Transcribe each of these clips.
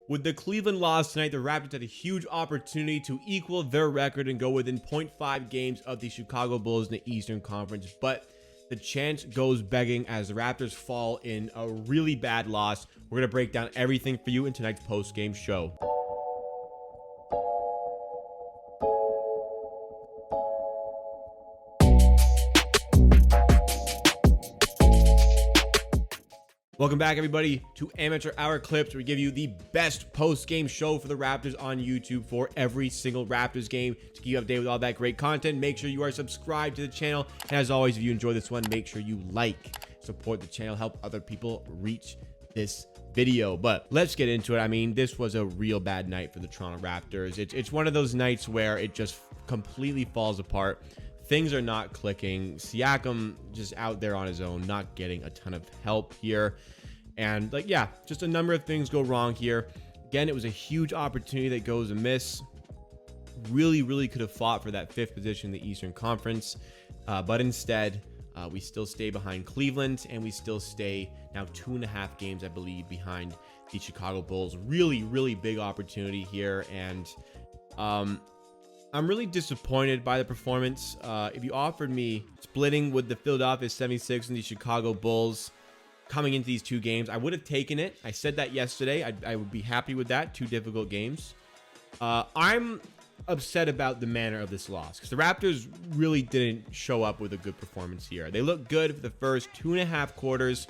With the Cleveland loss tonight, the Raptors had a huge opportunity to equal their record and go within 0.5 games of the Chicago Bulls in the Eastern Conference, but the chance goes begging as the Raptors fall in a really bad loss. We're going to break down everything for you in tonight's post-game show. Welcome back, everybody, to Amateur Hour Clips, where we give you the best post-game show for the Raptors on YouTube for every single Raptors game. To keep you updated with all that great content, make sure you are subscribed to the channel. And as always, if you enjoy this one, make sure you like, support the channel, help other people reach this video. But let's get into it. I mean, this was a real bad night for the Toronto Raptors. It's one of those nights where it just completely falls apart. Things are not clicking. Siakam just out there on his own, not getting a ton of help here. And just a number of things go wrong here. Again, it was a huge opportunity that goes amiss. Really could have fought for that 5th position in the Eastern Conference. But instead, we still stay behind Cleveland, and we still stay now 2.5 games, I believe, behind the Chicago Bulls. Really big opportunity here. And I'm really disappointed by the performance. If you offered me splitting with the Philadelphia 76ers and the Chicago Bulls coming into these 2 games, I would have taken it. I said that yesterday. I would be happy with that. 2 difficult games. I'm upset about the manner of this loss because the Raptors really didn't show up with a good performance here. They looked good for the first 2.5 quarters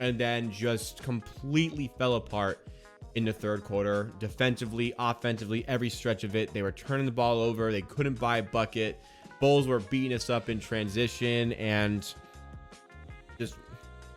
and then just completely fell apart in the third quarter. Defensively, offensively, every stretch of it, they were turning the ball over. They couldn't buy a bucket. Bulls were beating us up in transition and just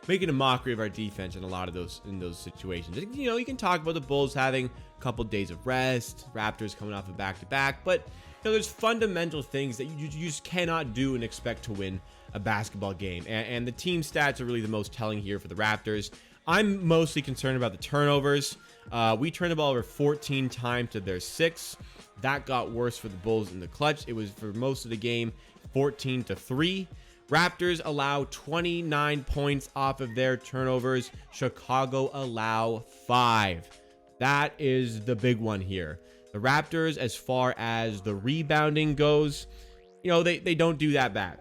making a mockery of our defense in a lot of those situations. You know, you can talk about the Bulls having a couple days of rest, Raptors coming off a back-to-back, but there's fundamental things that you just cannot do and expect to win a basketball game. And the team stats are really the most telling here for the Raptors. I'm mostly concerned about the turnovers. We turned the ball over 14 times to their 6. That got worse for the Bulls in the clutch. It was for most of the game 14-3. Raptors allow 29 points off of their turnovers. Chicago allow 5. That is the big one here. The Raptors, as far as the rebounding goes, they don't do that bad.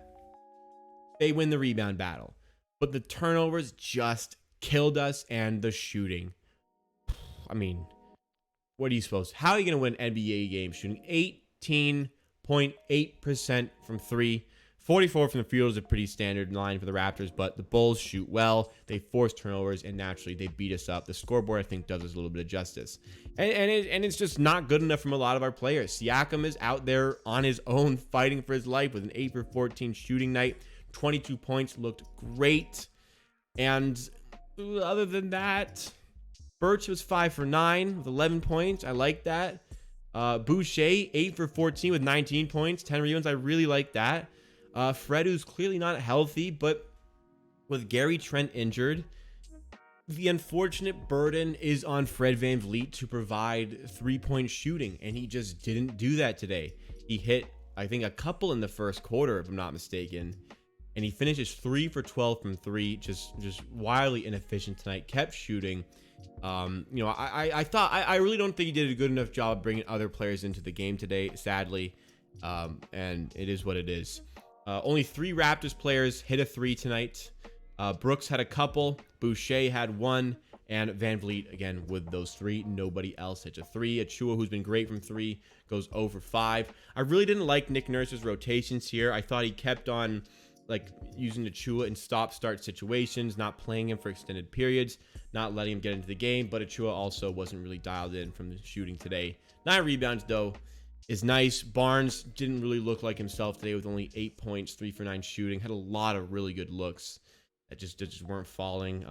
They win the rebound battle. But the turnovers just killed us, and the shooting. I mean, what are you supposed to? How are you going to win NBA games shooting 18.8% from 3? 44 from the field is a pretty standard line for the Raptors, but the Bulls shoot well. They force turnovers, and naturally they beat us up. The scoreboard, I think, does us a little bit of justice. And it's just not good enough from a lot of our players. Siakam is out there on his own fighting for his life with an 8 for 14 shooting night. 22 points, looked great. And other than that, Birch was 5 for 9 with 11 points. I like that. Boucher, 8 for 14 with 19 points, 10 rebounds. I really like that. Fred, who's clearly not healthy, but with Gary Trent injured, the unfortunate burden is on Fred VanVleet to provide 3-point shooting, and he just didn't do that today. He hit, I think, a couple in the first quarter, if I'm not mistaken. And he finishes 3 for 12 from 3, just wildly inefficient tonight. Kept shooting. I really don't think he did a good enough job bringing other players into the game today, sadly. And it is what it is. Only 3 Raptors players hit a 3 tonight. Brooks had a couple. Boucher had 1. And VanVleet, again, with those 3. Nobody else hits a 3. Achua, who's been great from 3, goes 0 for 5. I really didn't like Nick Nurse's rotations here. I thought he kept on using Achua in stop-start situations, not playing him for extended periods, not letting him get into the game. But Achua also wasn't really dialed in from the shooting today. 9 rebounds, though, is nice. Barnes didn't really look like himself today with only 8 points, 3 for 9 shooting. Had a lot of really good looks that just weren't falling.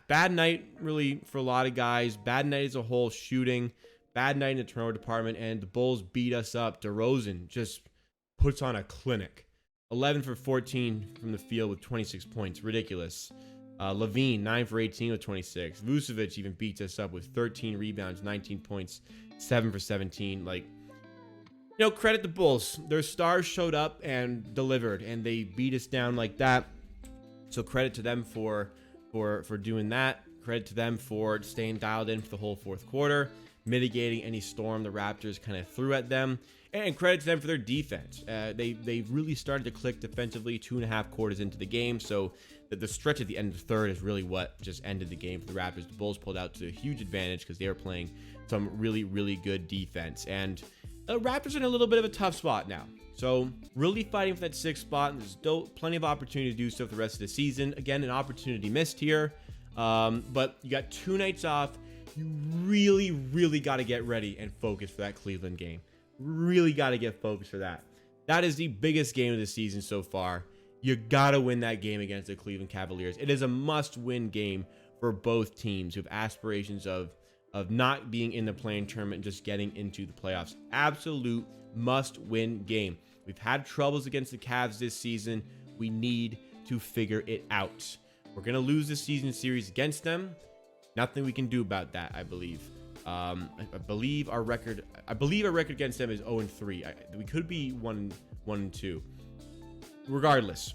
Bad night really for a lot of guys. Bad night as a whole shooting. Bad night in the turnover department, and the Bulls beat us up. DeRozan just puts on a clinic. 11 for 14 from the field with 26 points. Ridiculous. Levine, 9 for 18 with 26. Vucevic even beats us up with 13 rebounds, 19 points, 7 for 17. Credit the Bulls. Their stars showed up and delivered, and they beat us down like that. So credit to them for doing that. Credit to them for staying dialed in for the whole fourth quarter, mitigating any storm the Raptors kind of threw at them. And credit to them for their defense. They really started to click defensively 2.5 quarters into the game. So the stretch at the end of the third is really what just ended the game for the Raptors. The Bulls pulled out to a huge advantage because they were playing some really, really good defense. And the Raptors are in a little bit of a tough spot now. So really fighting for that 6th spot. And there's plenty of opportunity to do so for the rest of the season. Again, an opportunity missed here. But you got 2 nights off. You really, really got to get ready and focus for that Cleveland game. Really got to get focused for that. That is the biggest game of the season so far. You got to win that game against the Cleveland Cavaliers. It is a must-win game for both teams who have aspirations of not being in the play-in tournament and just getting into the playoffs. Absolute must-win game. We've had troubles against the Cavs this season. We need to figure it out. We're going to lose the season series against them. Nothing we can do about that, I believe. I believe our record against them is 0-3. We could be 1-2. Regardless,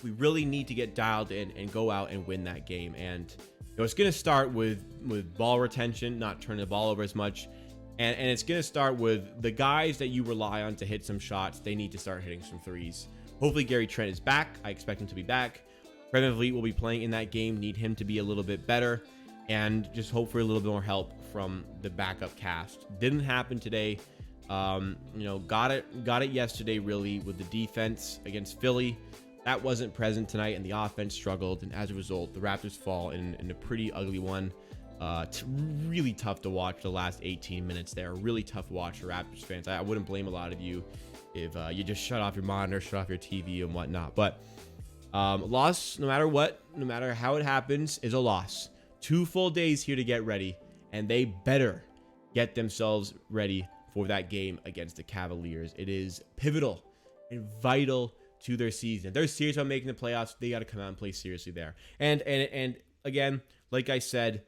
we really need to get dialed in and go out and win that game. And it's going to start with ball retention, not turning the ball over as much. And it's going to start with the guys that you rely on to hit some shots. They need to start hitting some threes. Hopefully Gary Trent is back. I expect him to be back. Fred VanVleet will be playing in that game. Need him to be a little bit better. And just hope for a little bit more help from the backup cast. Didn't happen today. Got it yesterday, really, with the defense against Philly. That wasn't present tonight, and the offense struggled. And as a result, the Raptors fall in a pretty ugly one. Really tough to watch the last 18 minutes there. Really tough to watch for Raptors fans. I wouldn't blame a lot of you if you just shut off your monitor, shut off your TV and whatnot. But loss, no matter what, no matter how it happens, is a loss. 2 full days here to get ready, and they better get themselves ready for that game against the Cavaliers. It is pivotal and vital to their season. If they're serious about making the playoffs, they got to come out and play seriously there. And again, like I said,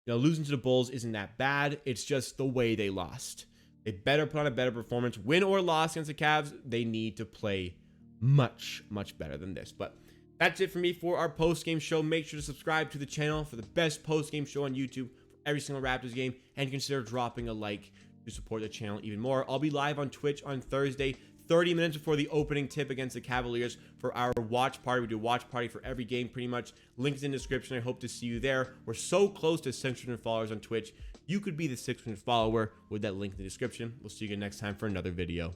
losing to the Bulls isn't that bad. It's just the way they lost. They better put on a better performance. Win or loss against the Cavs, they need to play much, much better than this. But that's it for me for our post-game show. Make sure to subscribe to the channel for the best post-game show on YouTube for every single Raptors game, and consider dropping a like to support the channel even more. I'll be live on Twitch on Thursday, 30 minutes before the opening tip against the Cavaliers for our watch party. We do a watch party for every game pretty much. Links in the description. I hope to see you there. We're so close to 600 followers on Twitch. You could be the 600th follower with that link in the description. We'll see you again next time for another video.